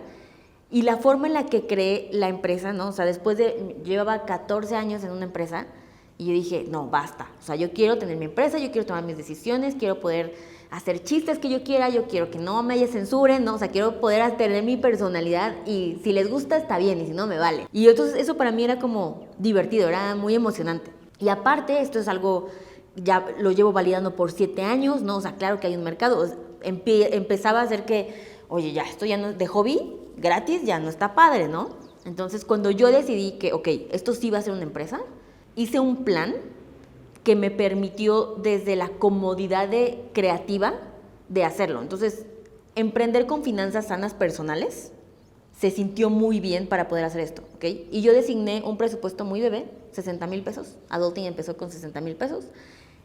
S2: Y la forma en la que creé la empresa, ¿no? O sea, llevaba 14 años en una empresa. Y yo dije, no, basta. O sea, yo quiero tener mi empresa, yo quiero tomar mis decisiones, quiero poder hacer chistes que yo quiera, yo quiero que no me censuren, ¿no? O sea, quiero poder tener mi personalidad y si les gusta está bien y si no me vale. Y entonces eso para mí era como divertido, era muy emocionante. Y aparte, esto es algo, ya lo llevo validando por 7 años, ¿no? O sea, claro que hay un mercado. Empezaba a hacer que, oye, ya, esto ya no, de hobby, gratis, ya no está padre, ¿no? Entonces, cuando yo decidí que, ok, esto sí va a ser una empresa, hice un plan que me permitió desde la comodidad creativa de hacerlo. Entonces, emprender con finanzas sanas personales se sintió muy bien para poder hacer esto, ¿ok? Y yo designé un presupuesto muy bebé, 60,000 pesos. Adulting empezó con 60,000 pesos.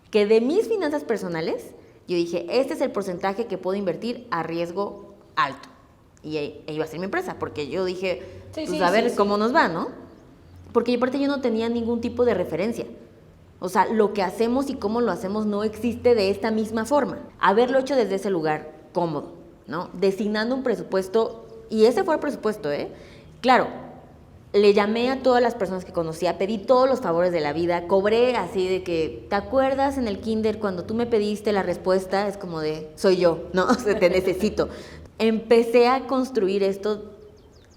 S2: Que de mis finanzas personales, yo dije, este es el porcentaje que puedo invertir a riesgo alto. y iba a ser mi empresa, porque yo dije,
S1: Sí,
S2: pues
S1: sí,
S2: a ver
S1: sí,
S2: cómo nos va, ¿no? Porque aparte yo no tenía ningún tipo de referencia. O sea, lo que hacemos y cómo lo hacemos no existe de esta misma forma. Haberlo hecho desde ese lugar cómodo, ¿no? Designando un presupuesto, y ese fue el presupuesto, ¿eh? Claro, le llamé a todas las personas que conocía, pedí todos los favores de la vida, cobré así de que, ¿te acuerdas en el kinder cuando tú me pediste la respuesta? Es como de, soy yo, ¿no? O sea, te necesito. Empecé a construir esto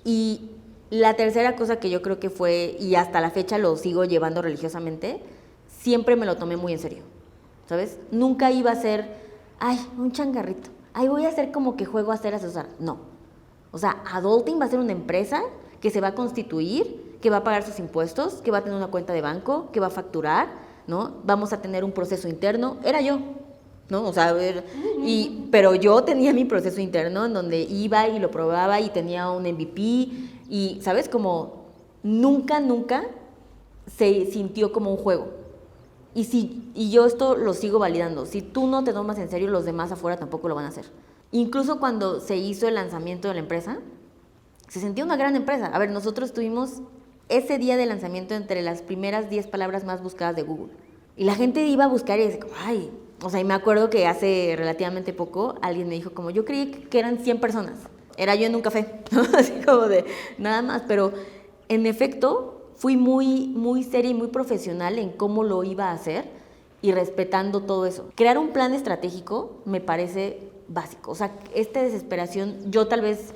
S2: y la tercera cosa que yo creo que fue, y hasta la fecha lo sigo llevando religiosamente, siempre me lo tomé muy en serio, ¿sabes? Nunca iba a ser, ay, un changarrito, ay, voy a hacer como que juego a ser asesor. No. O sea, Adulting va a ser una empresa que se va a constituir, que va a pagar sus impuestos, que va a tener una cuenta de banco, que va a facturar, ¿no? Vamos a tener un proceso interno. Era yo, ¿no? O sea, a ver, pero yo tenía mi proceso interno en donde iba y lo probaba y tenía un MVP y, ¿sabes? Como nunca se sintió como un juego. Y yo esto lo sigo validando. Si tú no te tomas en serio, los demás afuera tampoco lo van a hacer. Incluso cuando se hizo el lanzamiento de la empresa, se sentía una gran empresa. A ver, nosotros tuvimos ese día de lanzamiento entre las primeras 10 palabras más buscadas de Google. Y la gente iba a buscar y decía, ay, o sea, y me acuerdo que hace relativamente poco alguien me dijo como, yo creí que eran 100 personas. Era yo en un café, ¿no? Así como de nada más. Pero en efecto, fui muy seria y muy profesional en cómo lo iba a hacer y respetando todo eso. Crear un plan estratégico me parece básico. O sea, esta desesperación, yo tal vez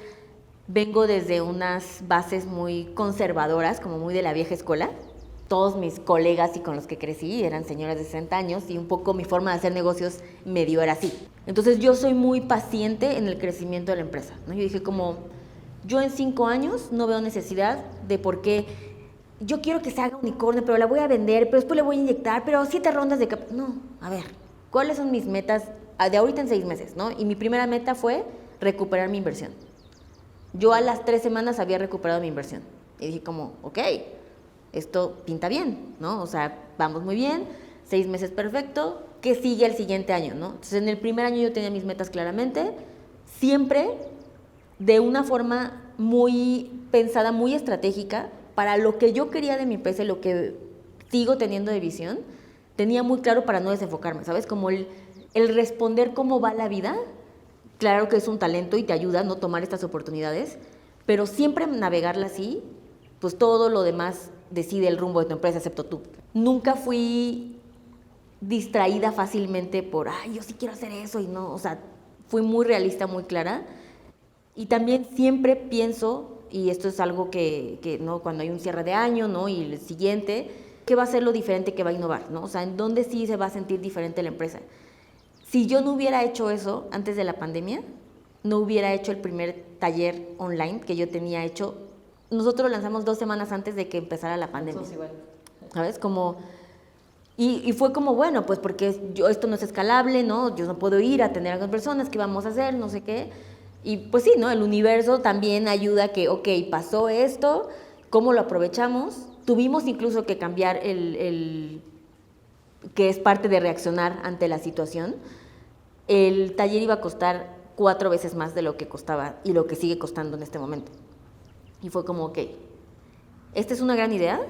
S2: vengo desde unas bases muy conservadoras, como muy de la vieja escuela. Todos mis colegas y con los que crecí eran señoras de 60 años y un poco mi forma de hacer negocios medio era así. Entonces yo soy muy paciente en el crecimiento de la empresa, ¿no? Yo dije como, yo en 5 años no veo necesidad de por qué yo quiero que se haga unicornio, pero la voy a vender, pero después le voy a inyectar, pero 7 rondas de capital. No, a ver, ¿cuáles son mis metas de ahorita en 6 meses, ¿no? Y mi primera meta fue recuperar mi inversión. Yo a las 3 semanas había recuperado mi inversión. Y dije como, ok, esto pinta bien, ¿no? O sea, vamos muy bien, 6 meses perfecto, ¿qué sigue el siguiente año, no? Entonces, en el primer año yo tenía mis metas claramente, siempre de una forma muy pensada, muy estratégica, para lo que yo quería de mi empresa, lo que sigo teniendo de visión, tenía muy claro para no desenfocarme, ¿sabes? Como el responder cómo va la vida, claro que es un talento y te ayuda a no tomar estas oportunidades, pero siempre navegarla así, pues todo lo demás decide el rumbo de tu empresa, excepto tú. Nunca fui distraída fácilmente por, ay, yo sí quiero hacer eso y no, o sea, fui muy realista, muy clara. Y también siempre pienso, y esto es algo que ¿no? Cuando hay un cierre de año, ¿no? Y el siguiente, ¿qué va a ser lo diferente que va a innovar, ¿no? O sea, ¿en dónde sí se va a sentir diferente la empresa? Si yo no hubiera hecho eso antes de la pandemia, no hubiera hecho el primer taller online que yo tenía hecho. Nosotros lo lanzamos 2 semanas antes de que empezara la pandemia. ¿Sabes? Como... Y fue como, bueno, pues porque esto no es escalable, ¿no? Yo no puedo ir a atender a las personas, ¿qué vamos a hacer? No sé qué. Y pues sí, ¿no? El universo también ayuda a que, ok, pasó esto, ¿cómo lo aprovechamos? Tuvimos incluso que cambiar que es parte de reaccionar ante la situación. El taller iba a costar 4 veces más de lo que costaba y lo que sigue costando en este momento. Y fue como, ok, esta es una gran idea.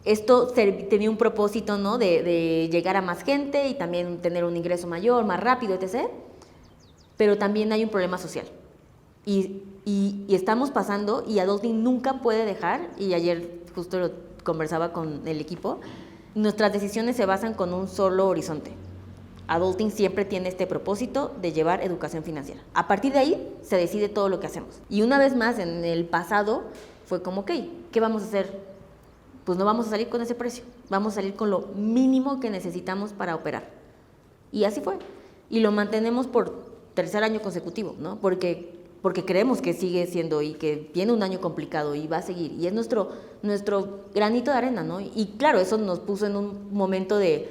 S2: Esto tenía un propósito, ¿no? De llegar a más gente y también tener un ingreso mayor, más rápido, etc. Pero también hay un problema social. Y estamos pasando, y Adulting nunca puede dejar, y ayer justo lo conversaba con el equipo, nuestras decisiones se basan con un solo horizonte. Adulting siempre tiene este propósito de llevar educación financiera. A partir de ahí se decide todo lo que hacemos. Y una vez más, en el pasado, fue como, ok, ¿qué vamos a hacer? Pues no vamos a salir con ese precio. Vamos a salir con lo mínimo que necesitamos para operar. Y así fue. Y lo mantenemos por 3er año consecutivo, ¿no? Porque creemos que sigue siendo y que tiene un año complicado y va a seguir. Y es nuestro granito de arena, ¿no? Y claro, eso nos puso en un momento de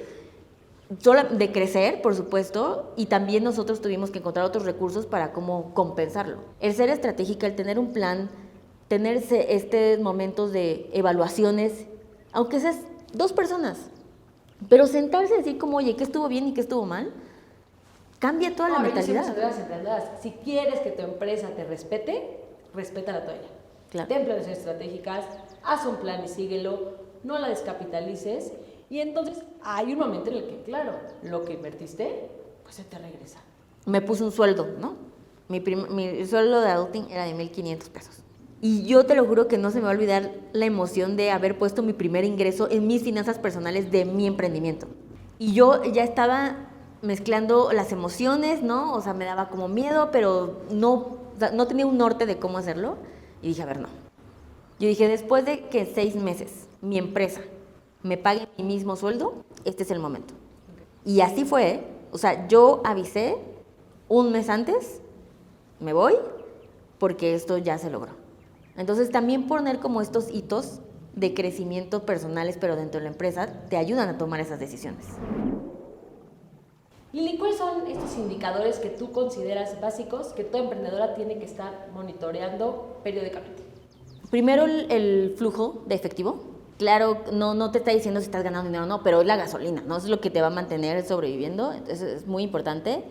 S2: crecer, por supuesto, y también nosotros tuvimos que encontrar otros recursos para cómo compensarlo. El ser estratégica, el tener un plan, tener estos momentos de evaluaciones, aunque seas 2 personas, pero sentarse y decir como, oye, ¿qué estuvo bien y qué estuvo mal? cambia toda la
S1: Yo siempre
S2: mentalidad.
S1: les digo a las emprendedoras, si quieres que tu empresa te respete, respeta la tuya.
S2: Claro.
S1: Ten planes estratégicas, haz un plan y síguelo, no la descapitalices. Y entonces hay un momento en el que, claro, lo que invertiste, pues se te regresa.
S2: Me puse un sueldo, ¿no? Mi sueldo de adulting era de 1,500 pesos. Y yo te lo juro que no se me va a olvidar la emoción de haber puesto mi primer ingreso en mis finanzas personales de mi emprendimiento. Y yo ya estaba mezclando las emociones, ¿no? O sea, me daba como miedo, pero no, o sea, no tenía un norte de cómo hacerlo. Y dije, a ver, no. Yo dije, después de que 6 meses mi empresa me pague mi mismo sueldo, este es el momento. Y así fue, ¿eh? O sea, yo avisé un mes antes, me voy, porque esto ya se logró. Entonces, también poner como estos hitos de crecimiento personales, pero dentro de la empresa, te ayudan a tomar esas decisiones.
S1: Lili, ¿cuáles son estos indicadores que tú consideras básicos que toda emprendedora tiene que estar monitoreando periódicamente?
S2: Primero, el flujo de efectivo. Claro, no te está diciendo si estás ganando dinero o no, pero es la gasolina, ¿no? Eso es lo que te va a mantener sobreviviendo, entonces es muy importante.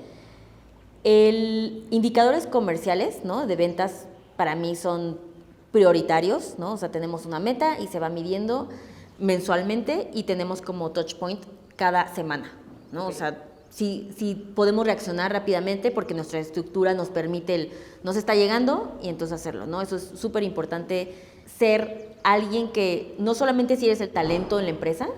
S2: Indicadores comerciales, ¿no? De ventas, para mí son prioritarios, ¿no? O sea, tenemos una meta y se va midiendo mensualmente y tenemos como touch point cada semana, ¿no? Okay. O sea, si podemos reaccionar rápidamente porque nuestra estructura nos permite nos está llegando y entonces hacerlo, ¿no? Eso es súper importante, ser alguien que no solamente si eres el talento en la empresa,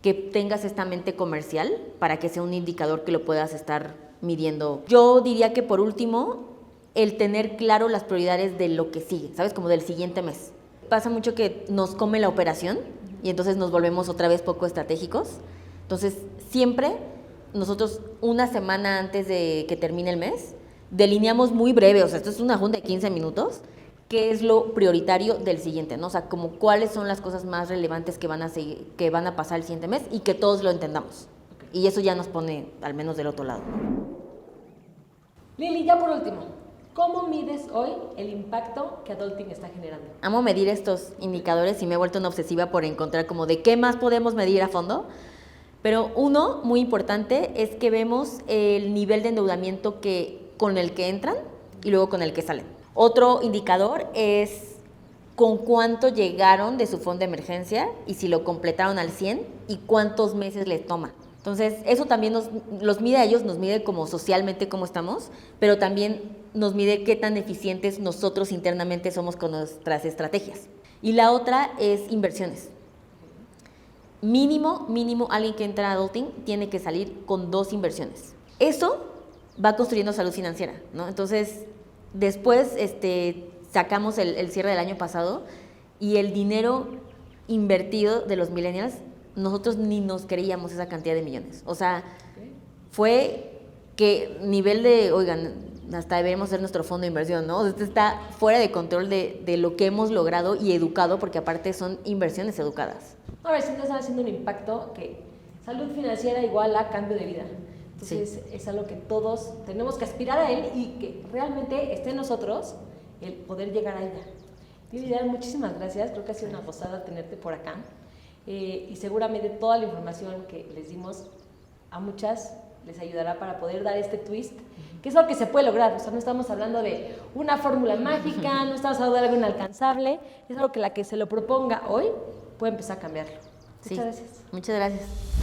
S2: que tengas esta mente comercial para que sea un indicador que lo puedas estar midiendo. Yo diría que por último, el tener claro las prioridades de lo que sigue, ¿sabes? Como del siguiente mes. Pasa mucho que nos come la operación y entonces nos volvemos otra vez poco estratégicos. Entonces, siempre nosotros una semana antes de que termine el mes, delineamos muy breve, o sea, esto es una junta de 15 minutos, qué es lo prioritario del siguiente, ¿no? O sea, como cuáles son las cosas más relevantes que van a pasar el siguiente mes y que todos lo entendamos. Okay. Y eso ya nos pone al menos del otro lado.
S1: Lili, ya por último, ¿cómo mides hoy el impacto que Adulting está generando?
S2: Amo medir estos indicadores y me he vuelto una obsesiva por encontrar como de qué más podemos medir a fondo. Pero uno muy importante es que vemos el nivel de endeudamiento con el que entran y luego con el que salen. Otro indicador es con cuánto llegaron de su fondo de emergencia y si lo completaron al 100 y cuántos meses les toma. Entonces, eso también los mide a ellos, nos mide como socialmente cómo estamos, pero también nos mide qué tan eficientes nosotros internamente somos con nuestras estrategias. Y la otra es inversiones. Mínimo, alguien que entra a Adulting tiene que salir con 2 inversiones. Eso va construyendo salud financiera, ¿no? Entonces, después sacamos el cierre del año pasado y el dinero invertido de los millennials, nosotros ni nos creíamos esa cantidad de millones. O sea, fue que nivel de, oigan, hasta deberíamos ser nuestro fondo de inversión, ¿no? Esto está fuera de control de lo que hemos logrado y educado, porque aparte son inversiones educadas.
S1: A ver, si no están haciendo un impacto que salud financiera igual a cambio de vida. Entonces, sí, es algo que todos tenemos que aspirar a él y que realmente esté en nosotros el poder llegar a ella. Lili, muchísimas gracias. Creo que ha sido una gozada tenerte por acá. Y seguramente toda la información que les dimos a muchas les ayudará para poder dar este twist, que es algo que se puede lograr. O sea, no estamos hablando de una fórmula mágica, no estamos hablando de algo inalcanzable, es algo que la que se lo proponga hoy puede empezar a cambiarlo. Muchas gracias.
S2: Muchas gracias.